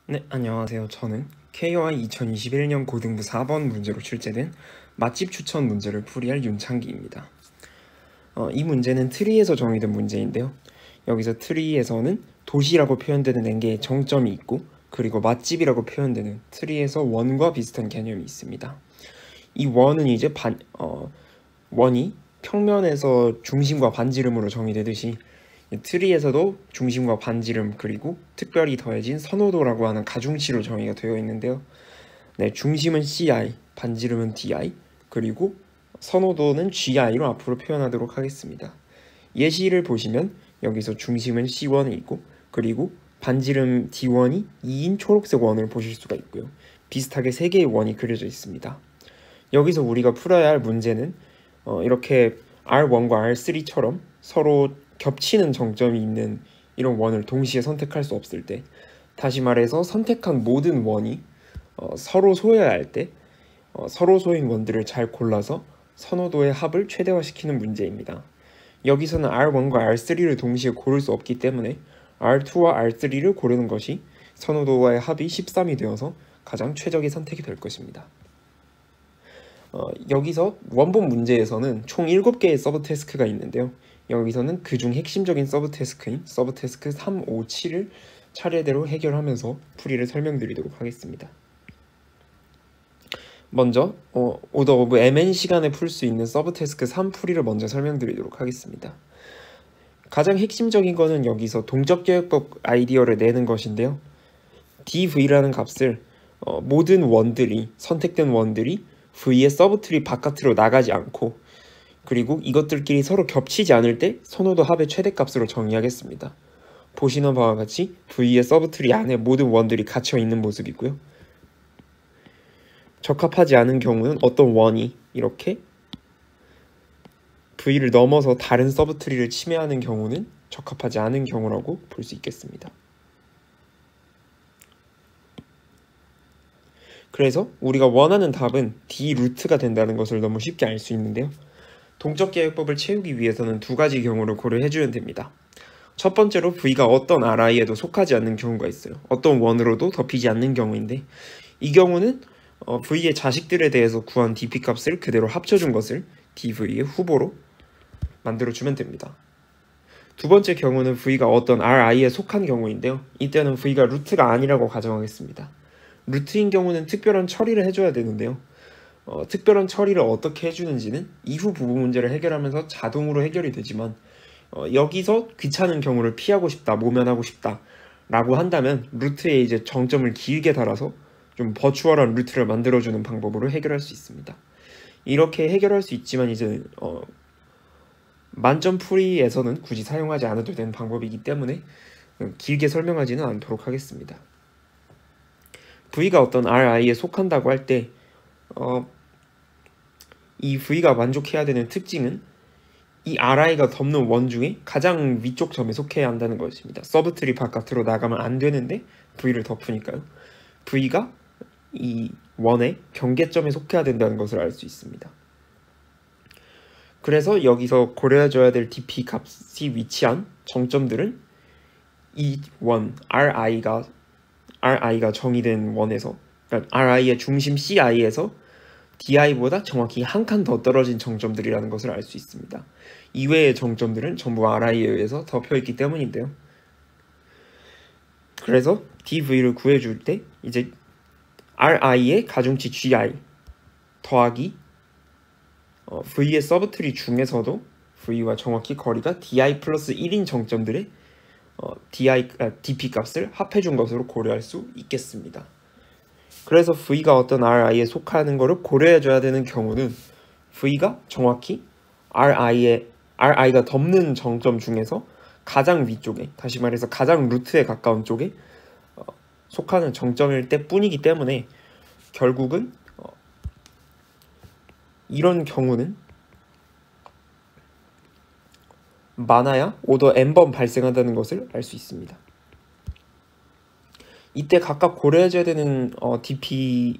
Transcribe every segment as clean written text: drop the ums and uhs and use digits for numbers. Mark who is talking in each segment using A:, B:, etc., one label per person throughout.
A: 네, 안녕하세요. 저는 KOI 2021년 고등부 4번 문제로 출제된 맛집 추천 문제를 풀이할 윤창기입니다. 이 문제는 트리에서 정의된 문제인데요. 여기서 트리에서는 도시라고 표현되는 n개의 정점이 있고, 그리고 맛집이라고 표현되는 트리에서 원과 비슷한 개념이 있습니다. 이 원은 이제 원이 평면에서 중심과 반지름으로 정의되듯이 트리에서도 중심과 반지름 그리고 특별히 더해진 선호도라고 하는 가중치로 정의가 되어 있는데요. 네, 중심은 CI, 반지름은 DI, 그리고 선호도는 GI로 앞으로 표현하도록 하겠습니다. 예시를 보시면 여기서 중심은 C1이 있고, 그리고 반지름 D1이 2인 초록색 원을 보실 수가 있고요. 비슷하게 3개의 원이 그려져 있습니다. 여기서 우리가 풀어야 할 문제는 이렇게 R1과 R3처럼 서로 겹치는 정점이 있는 이런 원을 동시에 선택할 수 없을 때, 다시 말해서 선택한 모든 원이 서로 소외할 때 서로 소인 원들을 잘 골라서 선호도의 합을 최대화시키는 문제입니다. 여기서는 R1과 R3를 동시에 고를 수 없기 때문에 R2와 R3를 고르는 것이 선호도와의 합이 13이 되어서 가장 최적의 선택이 될 것입니다. 여기서 원본 문제에서는 총 7개의 서브 태스크가 있는데요. 여기서는 그중 핵심적인 서브 태스크인 서브 태스크 3, 5, 7을 차례대로 해결하면서 풀이를 설명드리도록 하겠습니다. 먼저 오더 오브 mn 시간에 풀 수 있는 서브 태스크 3 풀이를 먼저 설명드리도록 하겠습니다. 가장 핵심적인 거는 여기서 동적계획법 아이디어를 내는 것인데요. dv라는 값을 모든 원들이 선택된 원들이 v의 서브트리 바깥으로 나가지 않고, 그리고 이것들끼리 서로 겹치지 않을 때 선호도 합의 최대값으로 정의하겠습니다. 보시는 바와 같이 v의 서브트리 안에 모든 원들이 갇혀 있는 모습이고요. 적합하지 않은 경우는 어떤 원이 이렇게 v를 넘어서 다른 서브트리를 침해하는 경우는 적합하지 않은 경우라고 볼 수 있겠습니다. 그래서 우리가 원하는 답은 D 루트가 된다는 것을 너무 쉽게 알 수 있는데요. 동적계획법을 채우기 위해서는 두 가지 경우를 고려해주면 됩니다. 첫 번째로 V가 어떤 Ri에도 속하지 않는 경우가 있어요. 어떤 원으로도 덮이지 않는 경우인데, 이 경우는 V의 자식들에 대해서 구한 DP 값을 그대로 합쳐준 것을 DV의 후보로 만들어주면 됩니다. 두 번째 경우는 V가 어떤 Ri에 속한 경우인데요. 이때는 V가 루트가 아니라고 가정하겠습니다. 루트인 경우는 특별한 처리를 해줘야 되는데요. 특별한 처리를 어떻게 해주는지는 이후 부분 문제를 해결하면서 자동으로 해결이 되지만, 여기서 귀찮은 경우를 피하고 싶다, 모면하고 싶다 라고 한다면 루트에 이제 정점을 길게 달아서 좀 버추얼한 루트를 만들어주는 방법으로 해결할 수 있습니다. 이렇게 해결할 수 있지만 이제 만점 풀이에서는 굳이 사용하지 않아도 되는 방법이기 때문에 길게 설명하지는 않도록 하겠습니다. V가 어떤 Ri에 속한다고 할 때 이 V가 만족해야 되는 특징은 이 Ri가 덮는 원 중에 가장 위쪽 점에 속해야 한다는 것입니다. 서브트리 바깥으로 나가면 안 되는데 V를 덮으니까요. V가 이 원의 경계점에 속해야 된다는 것을 알 수 있습니다. 그래서 여기서 고려해줘야 될 DP 값이 위치한 정점들은 이 원 RI가 정의된 원에서, 그러니까 RI의 중심 CI에서 DI보다 정확히 한 칸 더 떨어진 정점들이라는 것을 알 수 있습니다. 이외의 정점들은 전부 RI에 의해서 덮여있기 때문인데요. 그래서 DV를 구해줄 때 이제 RI의 가중치 GI 더하기 V의 서브트리 중에서도 V와 정확히 거리가 DI 플러스 1인 정점들의 DP 값을 합해준 것으로 고려할 수 있겠습니다. 그래서 V가 어떤 RI에 속하는 것을 고려해줘야 되는 경우는 V가 정확히 RI가 덮는 정점 중에서 가장 위쪽에, 다시 말해서 가장 루트에 가까운 쪽에 속하는 정점일 때 뿐이기 때문에 결국은 이런 경우는 많아야 오더 n번 발생한다는 것을 알 수 있습니다. 이때 각각 고려해줘야 되는 DP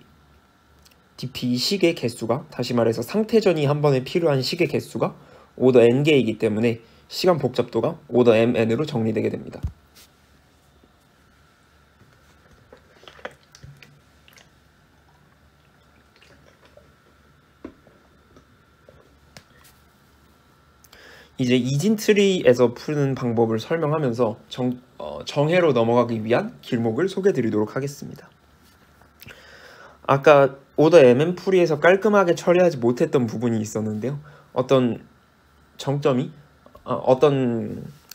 A: 식의 개수가, 다시 말해서 상태전이 한 번에 필요한 식의 개수가 오더 n개이기 때문에 시간 복잡도가 오더 mn으로 정리되게 됩니다. 이제 이진 트리에서 푸는 방법을 설명하면서 정해로 넘어가기 위한 길목을 소개드리도록 하겠습니다. 아까 오더 MM 풀이에서 깔끔하게 처리하지 못했던 부분이 있었는데요. 어떤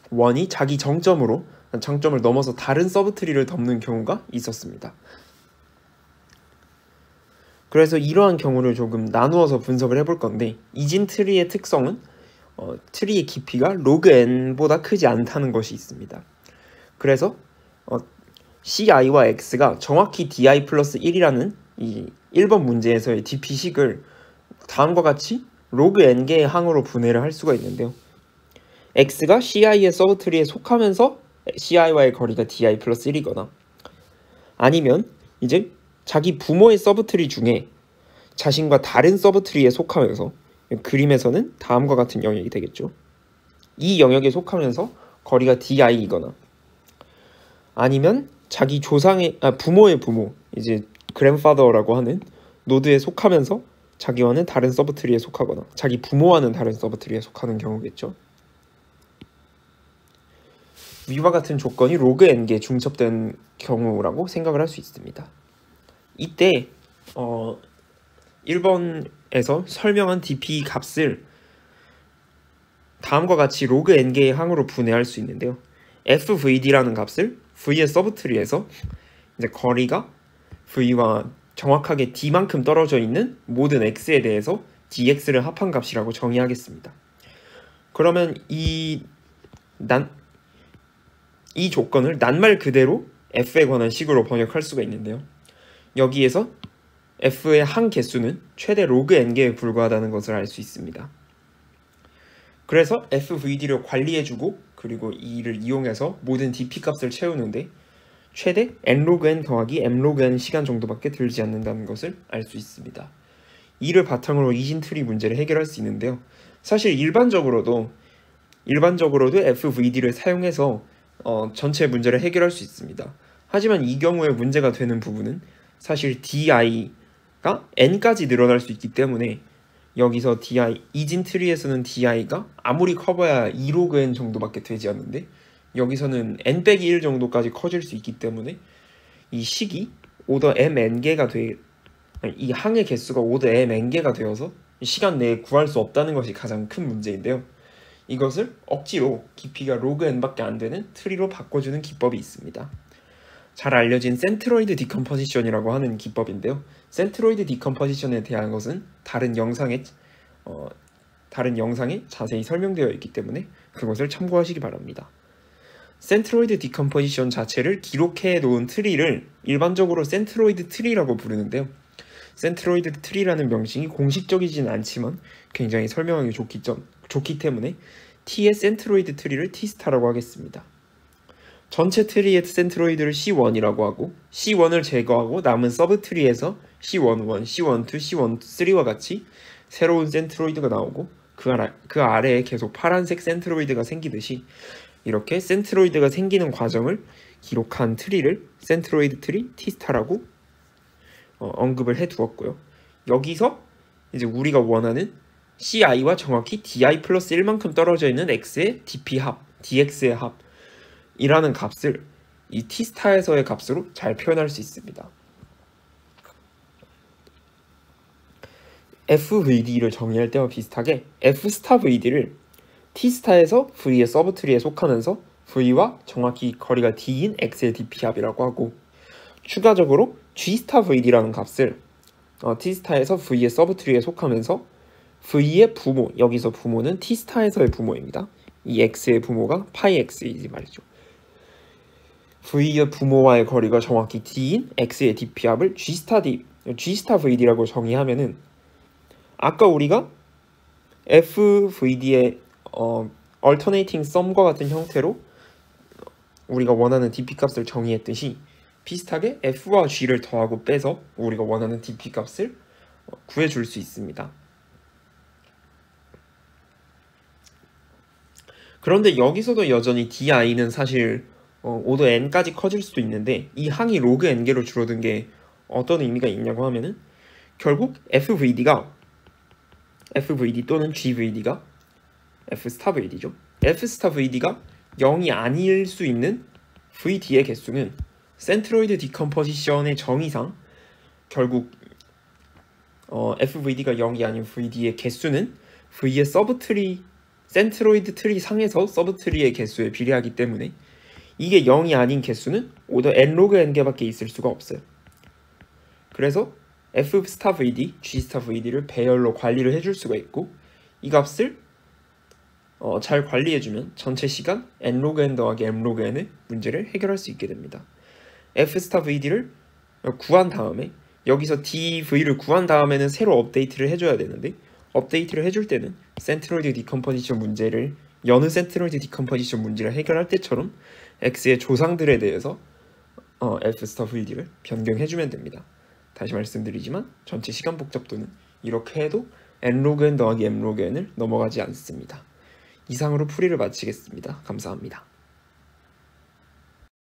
A: 원이 자기 정점을 넘어서 다른 서브트리를 덮는 경우가 있었습니다. 그래서 이러한 경우를 조금 나누어서 분석을 해볼 건데, 이진 트리의 특성은 트리의 깊이가 로그 n보다 크지 않다는 것이 있습니다. 그래서 ci와 x가 정확히 di 플러스 1이라는 이 1번 문제에서의 dp식을 다음과 같이 로그 n개의 항으로 분해를 할 수가 있는데요. x가 ci의 서브트리에 속하면서 ci와의 거리가 di 플러스 1이거나, 아니면 이제 자기 부모의 서브트리 중에 자신과 다른 서브트리에 속하면서, 그림에서는 다음과 같은 영역이 되겠죠. 이 영역에 속하면서 거리가 di이거나, 아니면 자기 부모의 부모, 이제 grandfather라고 하는 노드에 속하면서 자기와는 다른 서브트리에 속하거나 자기 부모와는 다른 서브트리에 속하는 경우겠죠. 위와 같은 조건이 로그 n개 중첩된 경우라고 생각을 할 수 있습니다. 이때 1번에서 설명한 dp 값을 다음과 같이 로그 n개의 항으로 분해할 수 있는데요. fvd라는 값을 v의 서브트리에서 이제 거리가 v와 정확하게 d만큼 떨어져 있는 모든 x에 대해서 dx를 합한 값이라고 정의하겠습니다. 그러면 이 조건을 낱말 그대로 f에 관한 식으로 번역할 수가 있는데요. 여기에서 f의 항 개수는 최대 로그 n개에 불과하다는 것을 알 수 있습니다. 그래서 fvd를 관리해주고 그리고 이를 이용해서 모든 dp 값을 채우는데 최대 n로그 n 더하기 m로그 n 시간 정도밖에 들지 않는다는 것을 알 수 있습니다. 이를 바탕으로 이진 트리 문제를 해결할 수 있는데요. 사실 일반적으로도 fvd를 사용해서 전체 문제를 해결할 수 있습니다. 하지만 이 경우에 문제가 되는 부분은 사실 di가 n까지 늘어날 수 있기 때문에 여기서 이진 트리에서는 di가 아무리 커봐야 2로그 n 정도밖에 되지 않는데 여기서는 n-1 정도까지 커질 수 있기 때문에 이 식이 오더 mn개가 이 항의 개수가 오더 mn개가 되어서 시간 내에 구할 수 없다는 것이 가장 큰 문제인데요. 이것을 억지로 깊이가 로그 n밖에 안 되는 트리로 바꿔주는 기법이 있습니다. 잘 알려진 센트로이드 디컴포지션이라고 하는 기법인데요. 센트로이드 디컴포지션에 대한 것은 다른 영상에 자세히 설명되어 있기 때문에 그것을 참고하시기 바랍니다. 센트로이드 디컴포지션 자체를 기록해 놓은 트리를 일반적으로 센트로이드 트리라고 부르는데요. 센트로이드 트리라는 명칭이 공식적이진 않지만 굉장히 설명하기 좋기 때문에 T의 센트로이드 트리를 T스타라고 하겠습니다. 전체 트리의 센트로이드를 C1이라고 하고 C1을 제거하고 남은 서브 트리에서 C11, C12, C13와 같이 새로운 센트로이드가 나오고 그 아래에 계속 파란색 센트로이드가 생기듯이 이렇게 센트로이드가 생기는 과정을 기록한 트리를 센트로이드 트리 T스타라고 언급을 해두었고요. 여기서 이제 우리가 원하는 CI와 정확히 DI 플러스 1만큼 떨어져 있는 X의 DP 합, DX의 합 이라는 값을 이 T스타에서의 값으로 잘 표현할 수 있습니다. FVD를 정의할 때와 비슷하게 F스타 VD를 T스타에서 V의 서브트리에 속하면서 V와 정확히 거리가 D인 X의 DP 합이라고 하고, 추가적으로 G스타 VD라는 값을 T스타에서 V의 서브트리에 속하면서 V의 부모, 여기서 부모는 T스타에서의 부모입니다. 이 X의 부모가 파이 X이지 말이죠. V의 부모와의 거리가 정확히 D인 X의 DP 합을 G스타 VD라고 정의하면은 아까 우리가 FVD의 alternating sum과 같은 형태로 우리가 원하는 DP 값을 정의했듯이 비슷하게 F와 G를 더하고 빼서 우리가 원하는 DP 값을 구해줄 수 있습니다. 그런데 여기서도 여전히 DI는 사실 오더 n까지 커질 수도 있는데 이 항이 로그 n개로 줄어든 게 어떤 의미가 있냐고 하면은 결국 FVD 또는 GVD가 f 스타 vd죠. f 스타 vd가 0이 아닐 수 있는 vd의 개수는 센트로이드 디컴포지션의 정의상 결국 fvd가 0이 아닌 vd의 개수는 v의 서브트리 센트로이드 트리 상에서 서브트리의 개수에 비례하기 때문에 이게 0이 아닌 개수는 오더 n 로그 n개밖에 있을 수가 없어요. 그래서 f 스타 vd, g 스타 vd를 배열로 관리를 해줄 수가 있고 이 값을 잘 관리해주면 전체 시간 n 로그 n 더하기 m 로그 n의 문제를 해결할 수 있게 됩니다. f 스타 vd를 구한 다음에 여기서 dv를 구한 다음에는 새로 업데이트를 해줘야 되는데 업데이트를 해줄 때는 센트로이드 디컴포지션 문제를 여느 센트로이드 디컴포지션 문제를 해결할 때처럼 x의 조상들에 대해서 f 스타 vd를 변경해주면 됩니다. 다시 말씀드리지만 전체 시간 복잡도는 이렇게 해도 n 로그 n 더하기 m 로그 n을 넘어가지 않습니다. 이상으로 풀이를 마치겠습니다. 감사합니다.